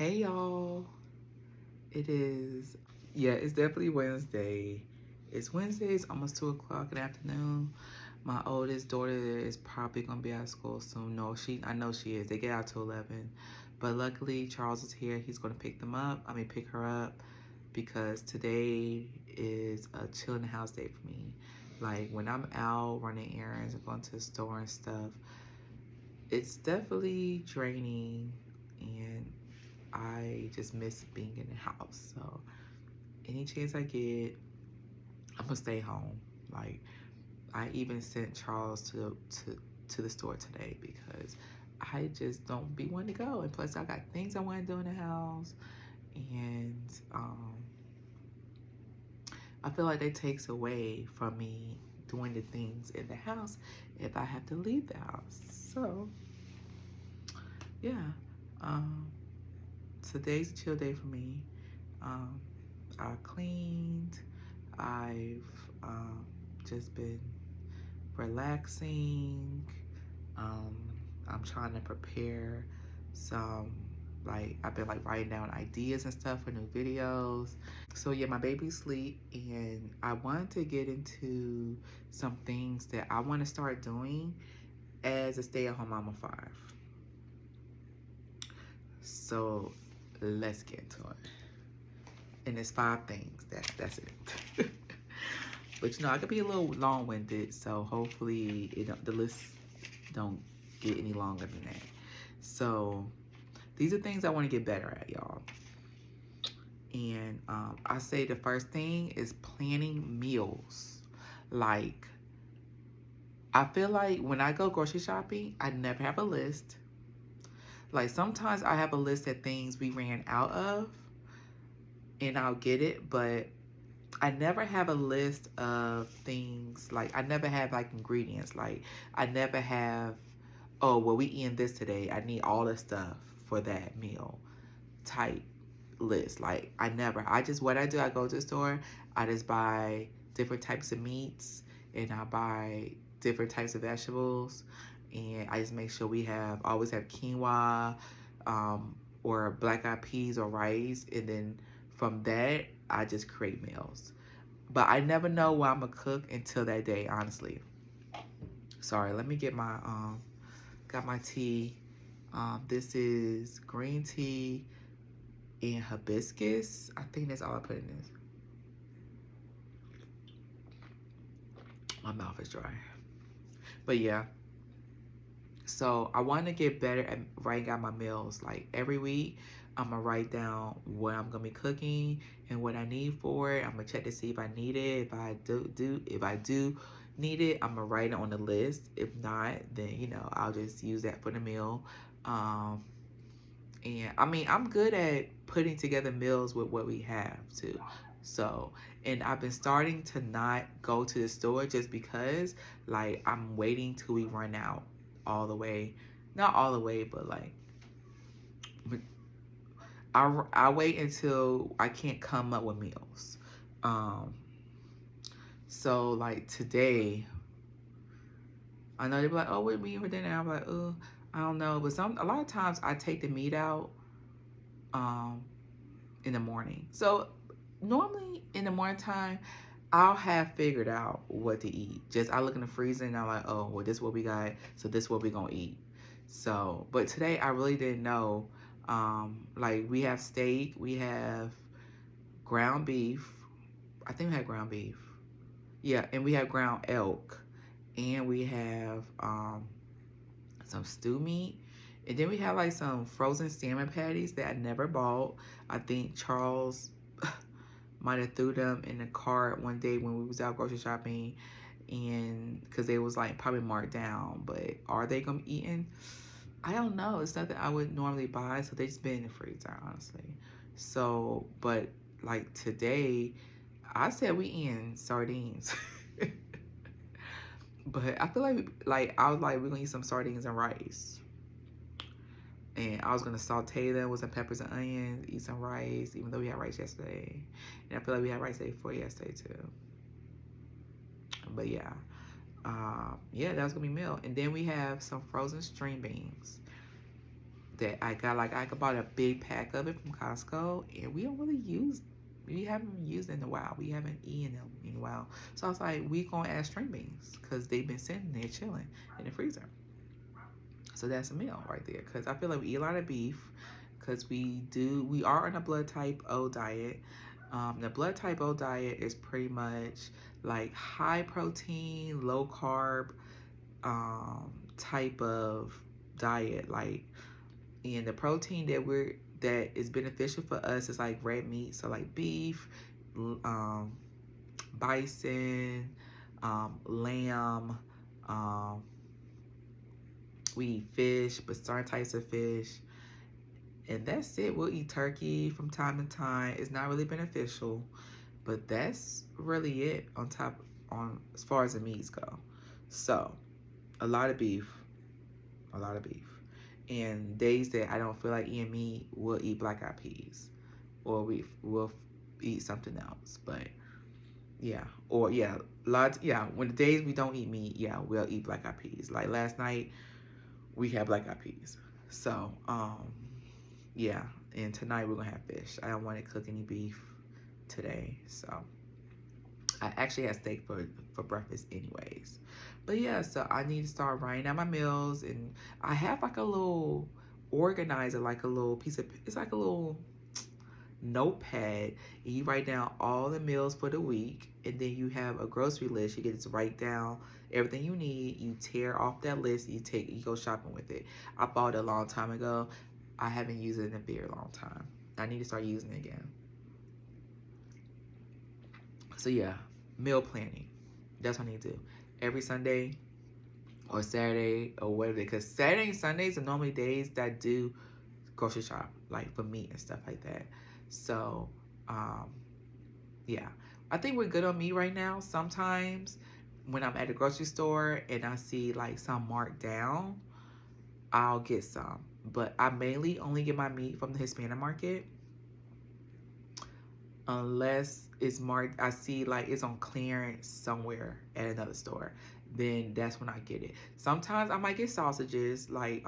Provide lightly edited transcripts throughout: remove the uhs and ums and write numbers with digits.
Hey y'all, it's definitely Wednesday. It's Wednesday, it's almost 2 o'clock in the afternoon. My oldest daughter is probably gonna be out of school soon. No, I know she is. They get out to 11. But luckily, Charles is here. He's gonna pick pick her up because today is a chill in the house day for me. Like when I'm out running errands and going to the store and stuff, it's definitely draining and I just miss being in the house. So any chance I get, I'm gonna stay home. Like I even sent Charles to the store today because I just don't be wanting to go. And plus I got things I want to do in the house. And I feel like that takes away from me doing the things in the house if I have to leave the house. So yeah. Um, Today's a chill day for me. I cleaned. I've just been relaxing. I'm trying to prepare some, I've been writing down ideas and stuff for new videos. So yeah, my baby's asleep and I wanted to get into some things that I want to start doing as a stay-at-home mom of 5. So let's get into it. And it's 5 things. That's it. But I could be a little long-winded, so hopefully the list don't get any longer than that. So these are things I want to get better at, y'all. And I say the first thing is planning meals. Like, I feel like when I go grocery shopping, I never have a list. Like sometimes I have a list of things we ran out of and I'll get it, but I never have a list of things. Like I never have ingredients. Like I never have, oh, well, we eating this today. I need all the stuff for that meal type list. Like what I do, I go to the store, I just buy different types of meats and I buy different types of vegetables. And I just make sure we always have quinoa, or black eyed peas or rice. And then from that, I just create meals. But I never know what I'm gonna cook until that day, honestly. Sorry, let me get my, got my tea. This is green tea and hibiscus. I think that's all I put in this. My mouth is dry. But yeah. So I want to get better at writing out my meals. Like every week, I'm gonna write down what I'm gonna be cooking and what I need for it. I'm gonna check to see if I need it. If I do need it, I'm gonna write it on the list. If not, then I'll just use that for the meal. And I mean, I'm good at putting together meals with what we have too. So, and I've been starting to not go to the store just because I'm waiting till we run out all the way. Not all the way, but I wait until I can't come up with meals. So today, I know they'll be like, oh, what are we eating for dinner? I'm like, oh, I don't know. But a lot of times I take the meat out in the morning. So normally in the morning time, I'll have figured out what to eat. I look in the freezer and I'm like, oh, well, this is what we got. So this is what we're going to eat. So, but today I really didn't know. We have steak, we have ground beef. I think we had ground beef. Yeah, and we have ground elk. And we have some stew meat. And then we have some frozen salmon patties that I never bought. I think Charles might have threw them in the cart one day when we was out grocery shopping, and because they was probably marked down. But are they gonna be eaten? I don't know. It's nothing I would normally buy, so they just been in the freezer, honestly. So, but today, I said we eating sardines. But I feel I was we're gonna eat some sardines and rice. And I was gonna saute them with some peppers and onions, eat some rice, even though we had rice yesterday. And I feel like we had rice day before yesterday too. But yeah, that was gonna be meal. And then we have some frozen string beans that I got. Like I bought a big pack of it from Costco, and we haven't used it in a while. We haven't eaten them in a while. So I was like, we gonna add string beans because they've been sitting there chilling in the freezer. So that's a meal right there. Because I feel like we eat a lot of beef because we are on a blood type O diet. The blood type O diet is pretty much like high protein, low carb type of diet. Like, and the protein that is beneficial for us is like red meat, so like beef, bison, lamb. We eat fish, but certain types of fish, and that's it. We'll eat turkey from time to time. It's not really beneficial, but that's really it on as far as the meats go. So a lot of beef. And days that I don't feel like eating meat, we'll eat black eyed peas, or we'll eat something else. But yeah, or yeah, when the days we don't eat meat, yeah, we'll eat black eyed peas. Like last night, we had black eyed peas. So yeah, and tonight we're gonna have fish. I don't want to cook any beef today, so I actually had steak for breakfast anyways. But yeah, so I need to start writing out my meals, and I have like a little organizer, like a little piece of, it's like a little notepad, and you write down all the meals for the week, and then you have a grocery list. You get to write down everything you need. You tear off that list, you go shopping with it. I bought it a long time ago. I haven't used it in a very long time. I need to start using it again. So yeah, meal planning. That's what I need to do. Every Sunday or Saturday or whatever. Because Saturday and Sundays are normally days that I do grocery shop, like for meat and stuff like that. So, yeah. I think we're good on meat right now. Sometimes when I'm at the grocery store and I see like some marked down, I'll get some. But I mainly only get my meat from the Hispanic market. Unless it's marked, I see like it's on clearance somewhere at another store, then that's when I get it. Sometimes I might get sausages, like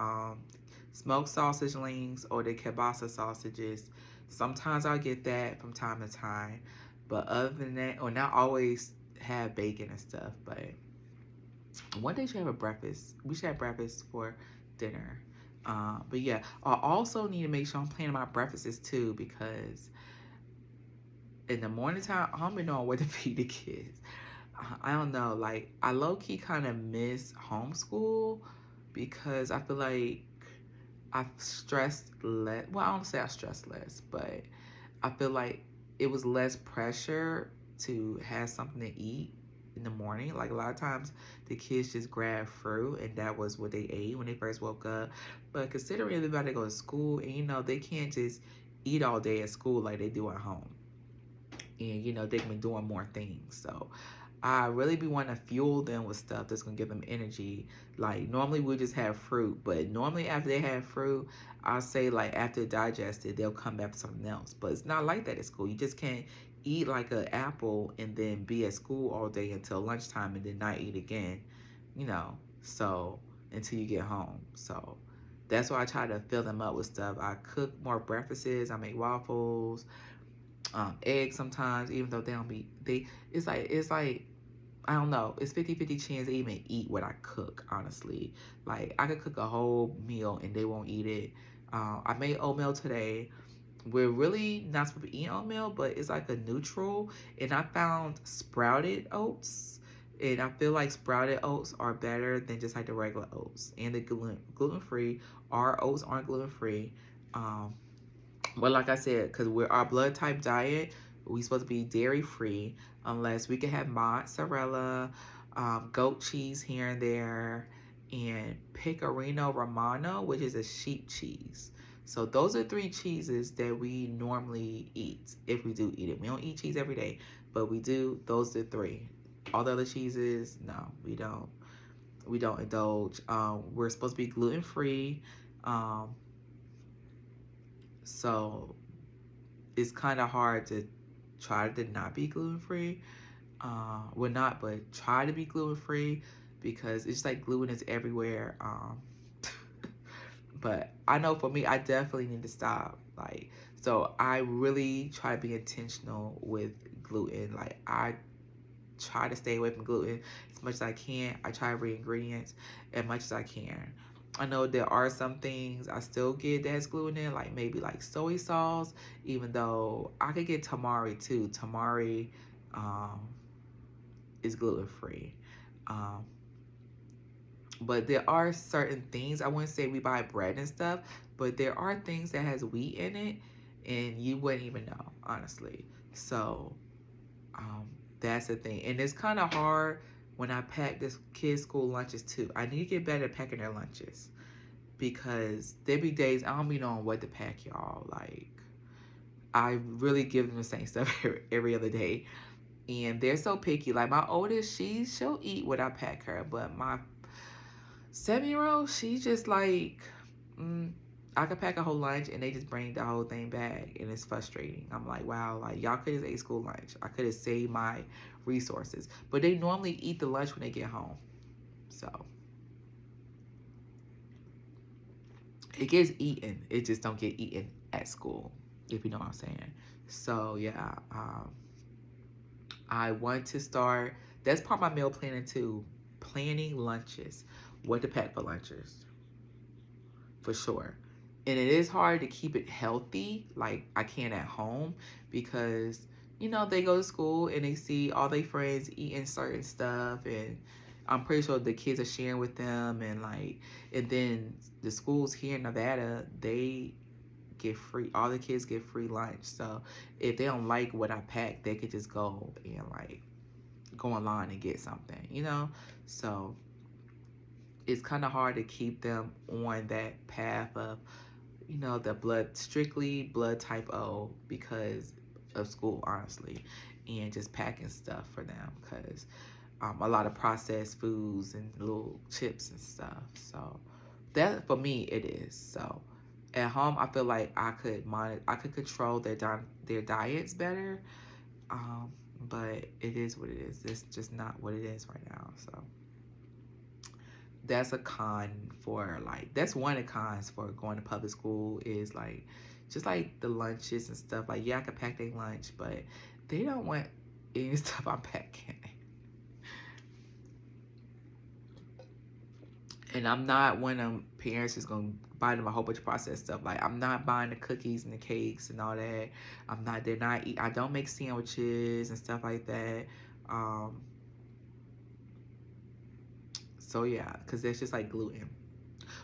smoked sausage links or the kielbasa sausages. Sometimes I'll get that from time to time, but other than that, or not always have bacon and stuff. But one day we should have breakfast for dinner. But yeah, I also need to make sure I'm planning my breakfasts too, because in the morning time, I don't know what to feed the kids. I don't know. Like, I low-key kind of miss homeschool because I feel like I've stressed less. Well, I don't say I stressed less, but I feel like it was less pressure to have something to eat in the morning. Like, a lot of times the kids just grab fruit, and that was what they ate when they first woke up. But considering everybody go to school, and they can't just eat all day at school like they do at home. And they can be doing more things. So I really be wanting to fuel them with stuff that's gonna give them energy. Like, normally we just have fruit, but normally after they have fruit, I'll say like after it digested, they'll come back to something else. But it's not like that at school. You just can't eat like an apple and then be at school all day until lunchtime and then not eat again, so until you get home. So that's why I try to fill them up with stuff. I cook more breakfasts. I make waffles, eggs sometimes, even though it's like I don't know, it's 50-50 chance they even eat what I cook, honestly. Like, I could cook a whole meal and they won't eat it. I made oatmeal today. We're really not supposed to be eating oatmeal, but it's like a neutral, and I found sprouted oats, and I feel like sprouted oats are better than just like the regular oats, and the gluten-free. Our oats aren't gluten-free. But like I said, because we're our blood type diet, we supposed to be dairy free, unless we can have mozzarella, goat cheese here and there, and Pecorino Romano, which is a sheep cheese. So those are 3 cheeses that we normally eat, if we do eat it. We don't eat cheese every day, but we do. Those are 3. All the other cheeses, no, we don't. We don't indulge. We're supposed to be gluten free. So it's kind of hard to try to not be gluten-free. Well, not, but try to be gluten-free, because it's like gluten is everywhere. But I know for me, I definitely need to stop. Like, so I really try to be intentional with gluten. Like, I try to stay away from gluten as much as I can. I try to read ingredients as much as I can. I know there are some things I still get that's gluten in, like maybe like soy sauce, even though I could get tamari too. Tamari is gluten free. Um, but there are certain things, I wouldn't say we buy bread and stuff, but there are things that has wheat in it and you wouldn't even know, honestly. So um, that's the thing. And it's kind of hard when I pack this kids' school lunches too. I need to get better at packing their lunches because there be days I don't be knowing what to pack, y'all. Like, I really give them the same stuff every other day. And they're so picky. Like, my oldest, she'll eat what I pack her. But my 7-year-old, she's just like, I could pack a whole lunch and they just bring the whole thing back, and it's frustrating. I'm like, wow, like y'all could have ate school lunch. I could have saved my resources. But they normally eat the lunch when they get home. So it gets eaten. It just don't get eaten at school, if you know what I'm saying. So yeah, I want to start. That's part of my meal planning too. Planning lunches, what to pack for lunches, for sure. And it is hard to keep it healthy like I can at home because, you know, they go to school and they see all their friends eating certain stuff, and I'm pretty sure the kids are sharing with them, and then the schools here in Nevada, they get free, all the kids get free lunch. So if they don't like what I pack, they could just go and go online and get something, you know? So it's kind of hard to keep them on that path of, you know, the strictly blood type O because of school, honestly, and just packing stuff for them because a lot of processed foods and little chips and stuff. So that, for me, it is. So at home, I feel like I could control their diets better, but it is what it is. It's just not what it is right now. So that's a con for that's one of the cons for going to public school is just the lunches and stuff. Like, yeah, I could pack their lunch, but they don't want any stuff I'm packing. And I'm not one of them parents who's gonna buy them a whole bunch of processed stuff. Like, I'm not buying the cookies and the cakes and all that. I don't make sandwiches and stuff like that. So yeah, because that's just like gluten.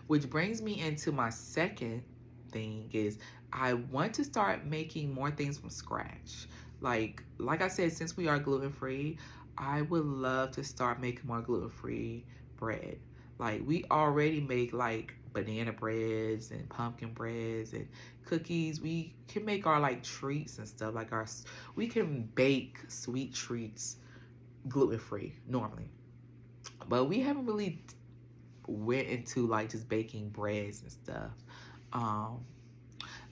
Which brings me into my second thing is I want to start making more things from scratch. Like I said, since we are gluten free, I would love to start making more gluten free bread. Like, we already make banana breads and pumpkin breads and cookies. We can make our treats and stuff. We can bake sweet treats gluten free normally, but we haven't really went into just baking breads and stuff.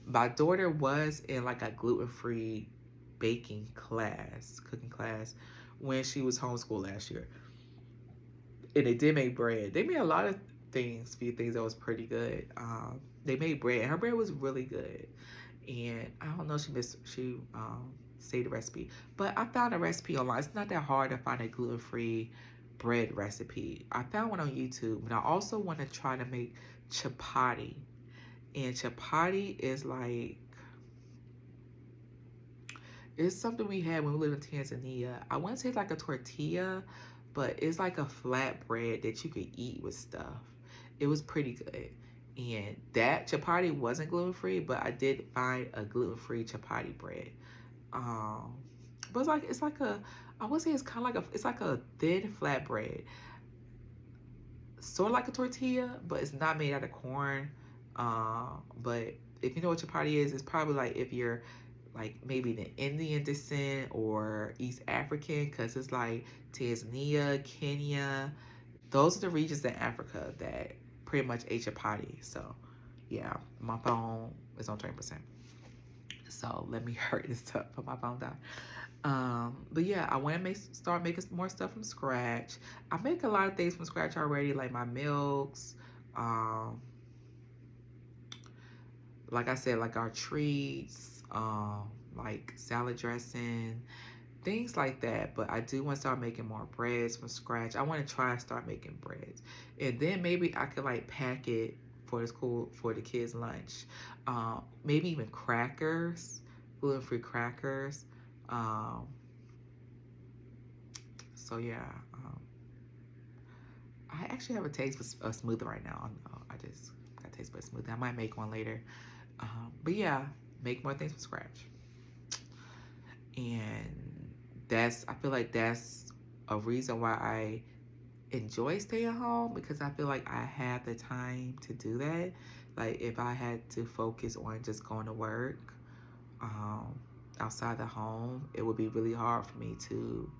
My daughter was in a gluten-free baking class, cooking class, when she was homeschooled last year. And they did make bread. They made a lot of few things that was pretty good. They made bread, and her bread was really good. And I don't know, she saved the recipe, but I found a recipe online. It's not that hard to find a gluten-free bread recipe. I found one on YouTube, but I also want to try to make chapati. And chapati is it's something we had when we lived in Tanzania. I wouldn't say it's like a tortilla, but it's like a flat bread that you could eat with stuff. It was pretty good. And that chapati wasn't gluten-free, but I did find a gluten-free chapati bread. But it's like a, I would say it's kind of it's like a thin flat bread. Sort of like a tortilla, but it's not made out of corn. But if you know what chapati is, it's probably if you're maybe the Indian descent or East African, because it's Tanzania, Kenya. Those are the regions in Africa that pretty much ate chapati. So yeah, my phone is on 20%. So let me hurry this up for my phone down. But yeah, I want to start making more stuff from scratch. I make a lot of things from scratch already, like my milks, like I said, like our treats, like salad dressing, things like that. But I do want to start making more breads from scratch. I want to try to start making breads, and then maybe I could like pack it for the school for the kids' lunch. Maybe even crackers, gluten-free crackers. Um, so yeah, I actually have a taste for a smoothie right now. I just got a taste for a smoothie. I might make one later. But yeah, make more things from scratch. And I feel like that's a reason why I enjoy staying home, because I feel like I have the time to do that. Like if I had to focus on just going to work um, outside the home, it would be really hard for me to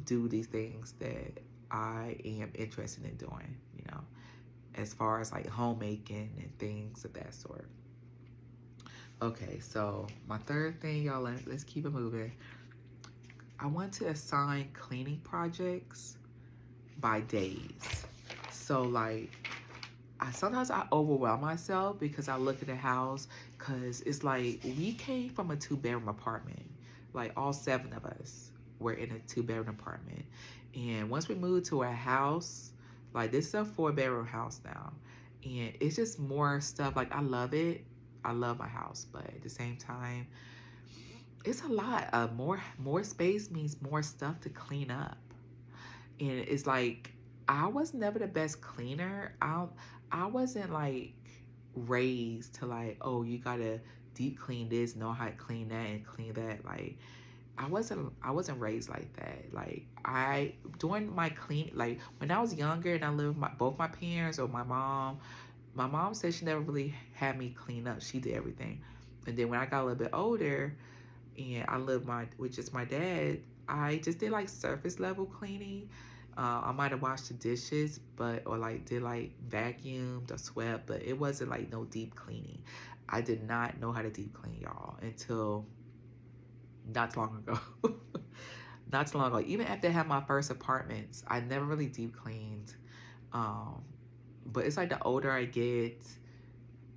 do these things that I am interested in doing, as far as like homemaking and things of that sort. Okay, so my third thing, y'all, let's keep it moving. I want to assign cleaning projects by days. So like, sometimes I overwhelm myself because I look at the house, because it's like we came from a 2-bedroom apartment. Like all 7 of us were in a 2-bedroom apartment. And once we moved to a house, like this is a 4-bedroom house now. And it's just more stuff. Like I love it. I love my house, but at the same time, it's a lot. More space means more stuff to clean up. And it's like I was never the best cleaner. I wasn't like raised to like, oh, you gotta deep clean this, know how to clean that and clean that. Like I wasn't raised like that. Like during my clean, like when I was younger and I lived with both my parents or my mom. My mom said she never really had me clean up. She did everything. And then when I got a little bit older and I lived with just my dad, I just did like surface level cleaning. I might have washed the dishes, or like did like vacuumed or swept, but it wasn't like no deep cleaning. I did not know how to deep clean, y'all, until not too long ago. Not too long ago. Even after I had my first apartments, I never really deep cleaned. But it's like the older I get,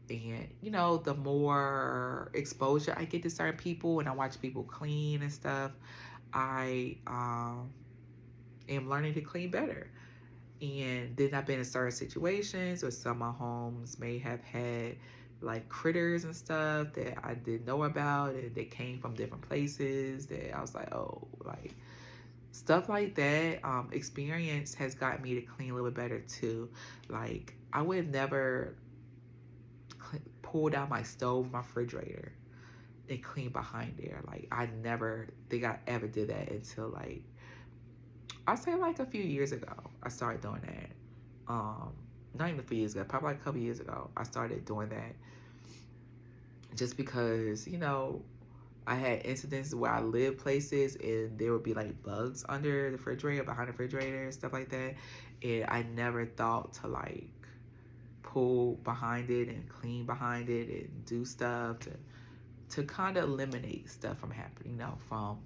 and the more exposure I get to certain people and I watch people clean and stuff, I am learning to clean better. And then I've been in certain situations where some of my homes may have had like critters and stuff that I didn't know about, and they came from different places that I was like, oh, like stuff like that. Experience has got me to clean a little bit better too. Like I would have never pulled out my stove, my refrigerator, and clean behind there. Like I never think I ever did that until like I say like a few years ago. I started doing that. Not even a few years ago, probably like a couple years ago, I started doing that. Just because I had incidents where I lived places and there would be like bugs under the refrigerator, behind the refrigerator, stuff like that. And I never thought to like pull behind it and clean behind it and do stuff to kind of eliminate stuff from happening, from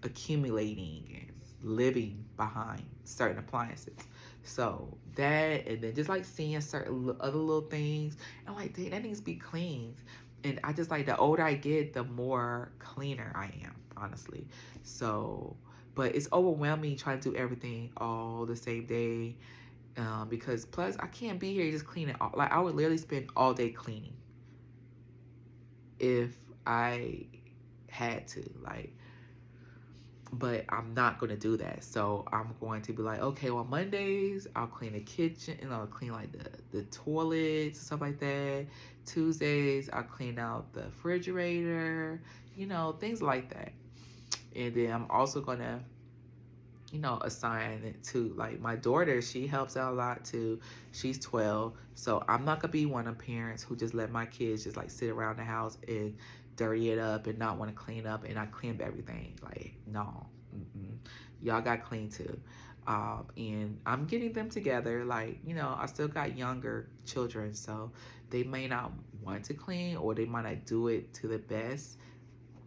accumulating and living behind certain appliances. So that, and then just like seeing certain other little things, and like, dang, that needs to be cleaned. And I just like, the older I get, the more cleaner I am, honestly. So, but it's overwhelming trying to do everything all the same day. Because plus I can't be here just cleaning all. Like I would literally spend all day cleaning if I had to, like, but I'm not going to do that. So I'm going to be like, okay, on Mondays, I'll clean the kitchen and I'll clean like the toilets and stuff like that. Tuesdays, I'll clean out the refrigerator, things like that. And then I'm also going to, assign it to like my daughter. She helps out a lot too. She's 12. So I'm not going to be one of the parents who just let my kids just like sit around the house and dirty it up and not want to clean up and not clean up everything. Like, no. Y'all got clean too. And I'm getting them together. Like, I still got younger children, so they may not want to clean, or they might not do it to the best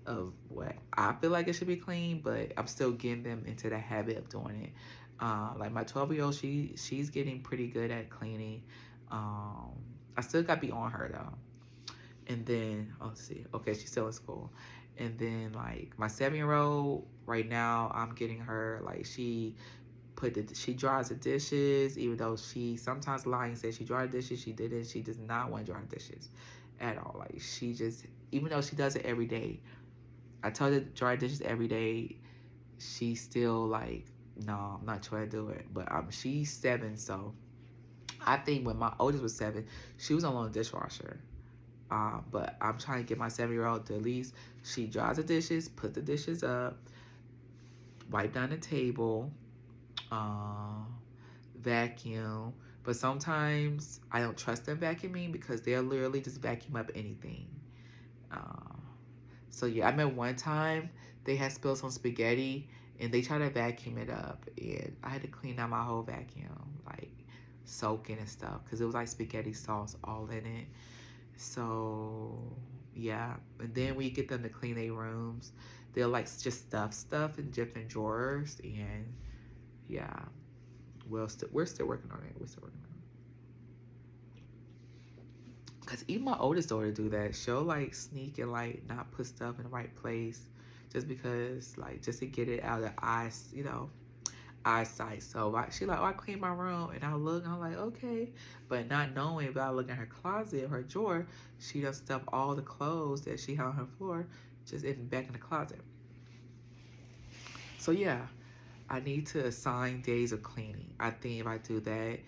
of what I feel like it should be clean, but I'm still getting them into the habit of doing it. Like my 12-year-old, she's getting pretty good at cleaning. I still got to be on her though. And then, oh, let's see. Okay, she's still in school. And then, like, my 7-year-old, right now, I'm getting her, like, she dries the dishes, even though she sometimes lies and says she dried dishes. She didn't. She does not want to dry dishes at all. Like, she just, even though she does it every day, I tell her to dry dishes every day. She's still like, no, I'm not trying to do it. But she's 7, so I think when my oldest was 7, she was on a dishwasher. But I'm trying to get my 7-year-old to at least, she dries the dishes, put the dishes up, wipe down the table, vacuum. But sometimes I don't trust them vacuuming because they'll literally just vacuum up anything. So yeah, I remember one time they had spilled some spaghetti and they tried to vacuum it up, and I had to clean out my whole vacuum, like soaking and stuff, because it was like spaghetti sauce all in it. So yeah, and then when you get them to clean their rooms, they'll like just stuff in different drawers, and yeah, we're still working on it. Because even my oldest daughter do that. She'll like sneak and like not put stuff in the right place just because, like, just to get it out of eyes, eyesight. So she like, oh, I clean my room, and I look and I'm like, okay. But not knowing about looking at her closet, her drawer, she does stuff all the clothes that she had on her floor just back in the closet. So yeah, I need to assign days of cleaning. I think if I do that,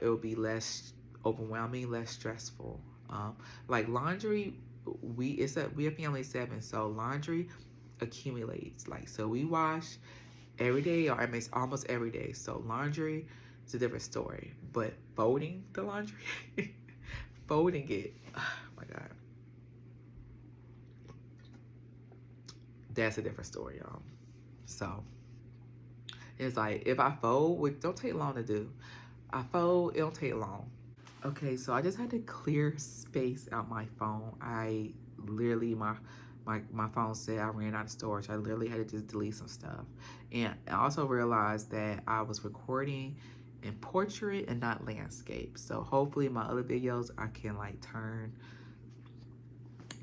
it will be less overwhelming, less stressful. Like laundry, we have family 7, so laundry accumulates. Like, so we wash every day, or I mean almost every day. So laundry is a different story. But folding the laundry, folding it, oh my God, that's a different story, y'all. So it's like, if I fold, which don't take long to do, I fold, it don't take long. Okay, so I just had to clear space out my phone. I literally, my phone said I ran out of storage. I literally had to just delete some stuff. And I also realized that I was recording in portrait and not landscape. So hopefully my other videos I can like turn.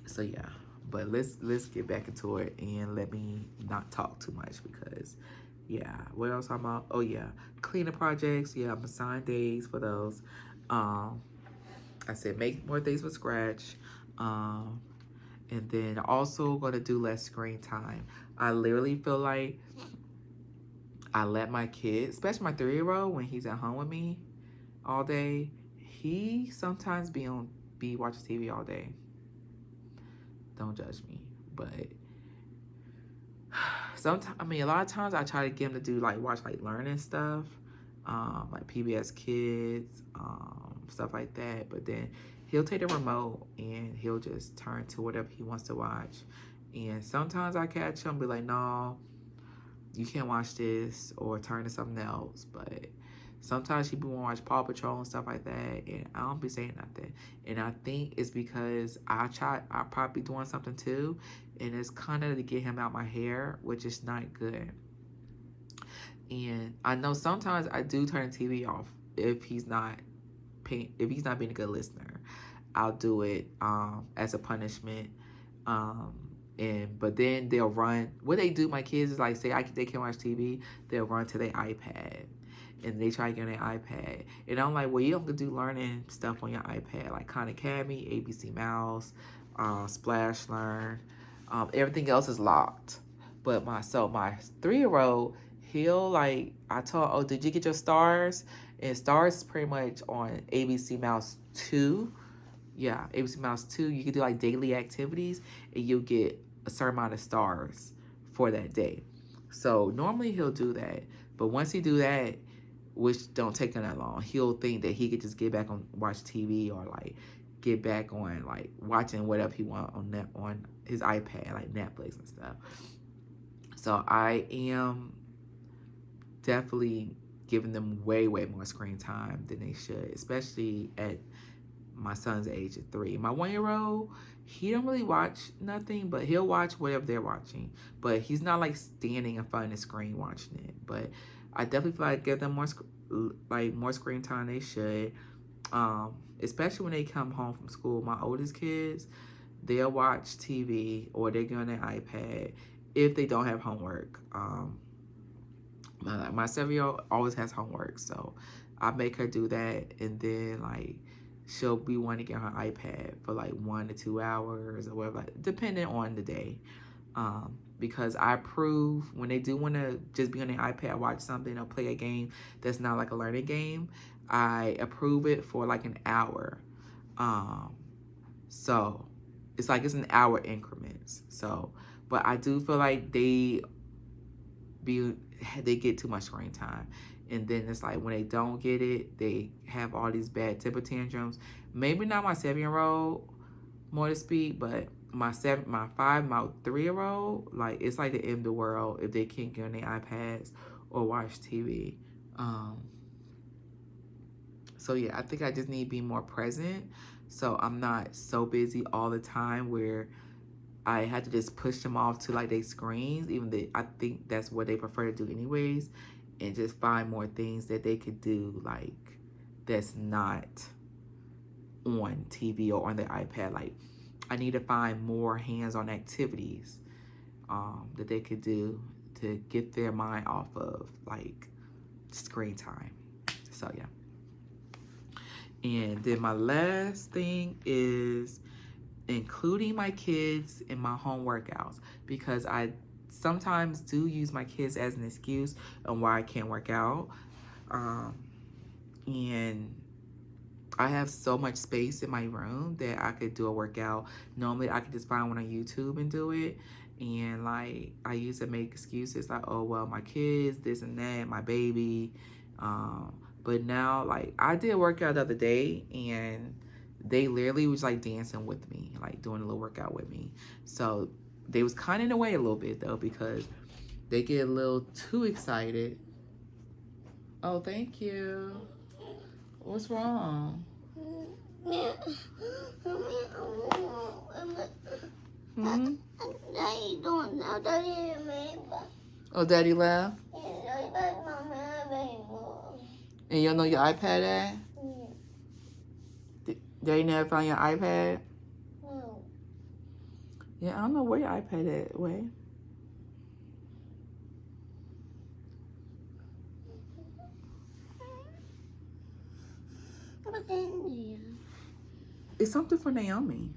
So yeah, but let's get back into it, and let me not talk too much, because yeah, what else I'm about? Oh yeah, cleaning projects. Yeah, I'm assigned days for those. I said make more things from scratch. And then also gonna do less screen time. I literally feel like I let my kids, especially my 3-year-old, when he's at home with me all day, he sometimes be watching TV all day. Don't judge me, but sometimes, I mean, a lot of times I try to get him to do like watch like learning stuff, like PBS Kids, stuff like that. But then he'll take the remote and he'll just turn to whatever he wants to watch. And sometimes I catch him, be like, no, you can't watch this, or turn to something else. But sometimes he be want to watch Paw Patrol and stuff like that, and I don't be saying nothing. And I think it's because I probably be doing something too, and it's kind of to get him out my hair, which is not good. And I know sometimes I do turn the TV off if he's not being a good listener. I'll do it as a punishment. But then they'll run. What they do, my kids, is like, say they can't watch TV, they'll run to their iPad, and they try to get on their iPad. And I'm like, well, you don't do learning stuff on your iPad, like Khan Academy, ABC Mouse, Splash Learn. Everything else is locked. But my 3-year-old, he'll like, I told, oh, did you get your stars? And stars is pretty much on ABC Mouse 2. Yeah, ABC Mouse 2. You can do like daily activities, and you'll get a certain amount of stars for that day. So normally he'll do that. But once he do that, which don't take him that long, he'll think that he could just get back on watch TV, or like get back on like watching whatever he want on his iPad, like Netflix and stuff. So I am definitely giving them way more screen time than they should, especially at my son's age of 3. My 1-year-old, he don't really watch nothing, but he'll watch whatever they're watching. But he's not like standing in front of the screen watching it. But I definitely feel like give them more screen time. They should. especially when they come home from school. My oldest kids, they'll watch TV or they get on their iPad if they don't have homework. My 7-year-old always has homework, so I make her do that, and then like she'll be wanting to get her iPad for like 1 to 2 hours or whatever, depending on the day. Because I approve when they do want to just be on their iPad, watch something or play a game that's not like a learning game, I approve it for like an hour. So it's like it's an hour increments. So, but I do feel like they get too much screen time. And then it's like when they don't get it, they have all these bad temper tantrums. Maybe not my 7-year-old, more to speak, but my 3-year-old, like it's like the end of the world if they can't get on their iPads or watch TV. So yeah, I think I just need to be more present, so I'm not so busy all the time where I had to just push them off to like their screens, even though I think that's what they prefer to do anyways, and just find more things that they could do like that's not on TV or on their iPad. Like I need to find more hands-on activities that they could do to get their mind off of like screen time. So yeah. And then my last thing is including my kids in my home workouts, because I sometimes do use my kids as an excuse on why I can't work out. And I have so much space in my room that I could do a workout. Normally I could just find one on YouTube and do it. And like I used to make excuses like, oh, well, my kids, this and that, my baby. But now, like, I did a workout the other day, and they literally was, like, dancing with me, like, doing a little workout with me. So they was kind of in the way a little bit, though, because they get a little too excited. Oh, thank you. What's wrong? Hmm? Daddy don't know. Daddy remember. Oh, Daddy left? And you don't know your iPad at? Daddy never found your iPad? No. Yeah, I don't know where your iPad at. Wait. What's in there? It's something for Naomi.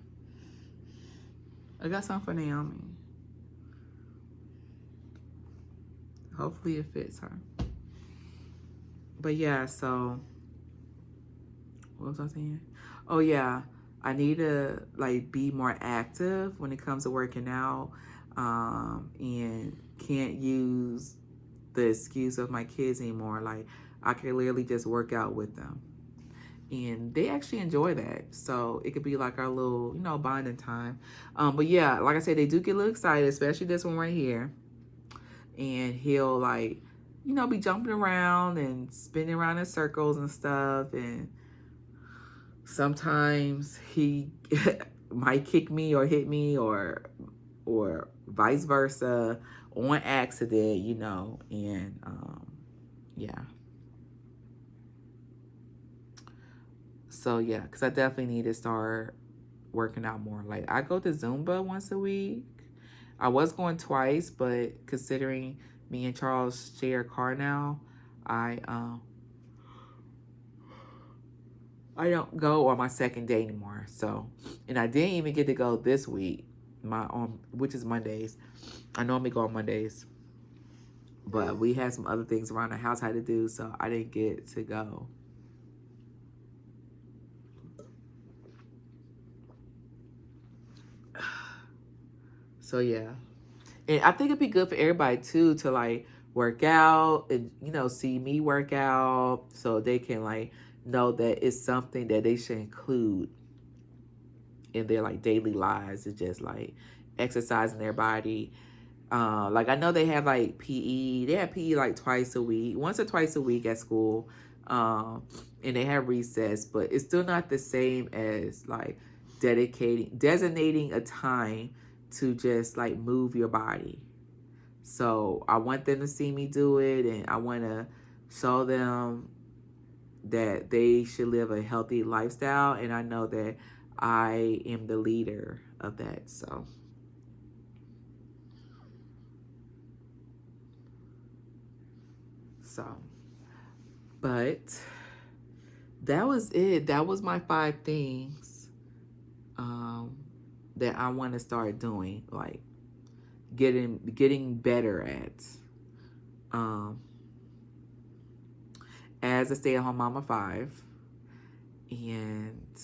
I got something for Naomi. Hopefully it fits her. But yeah, so what was I saying? Oh yeah, I need to like be more active when it comes to working out, and can't use the excuse of my kids anymore. Like I can literally just work out with them, and they actually enjoy that. So it could be like our little, bonding time. But yeah, like I said, they do get a little excited, especially this one right here. And he'll like, be jumping around and spinning around in circles and stuff. And sometimes he might kick me or hit me or vice versa on accident, and yeah. So yeah, because I definitely need to start working out more. Like I go to Zumba once a week. I was going twice, but considering me and Charles share a car now, I don't go on my second day anymore. So, and I didn't even get to go this week, which is Mondays. I normally go on Mondays, but we had some other things around the house I had to do, so I didn't get to go. So yeah, and I think it'd be good for everybody too to like work out and see me work out, so they can like know that it's something that they should include in their like daily lives. It's just like exercising their body. Like I know they have like PE. They have PE like once or twice a week at school, and they have recess, but it's still not the same as like designating a time to just like move your body. So I want them to see me do it, and I want to show them that they should live a healthy lifestyle, and I know that I am the leader of that. But that was it. That was my 5 things that I want to start doing, like getting better at. As a stay-at-home mama 5. And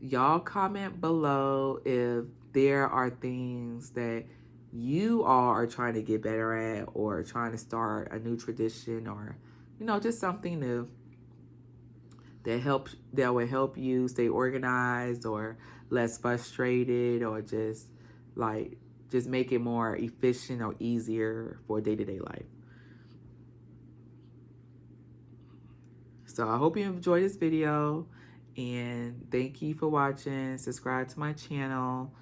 y'all comment below if there are things that you all are trying to get better at, or trying to start a new tradition, or just something new that will help you stay organized, or less frustrated, or just make it more efficient or easier for day-to-day life. So I hope you enjoyed this video, and thank you for watching. Subscribe to my channel,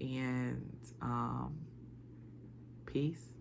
and peace.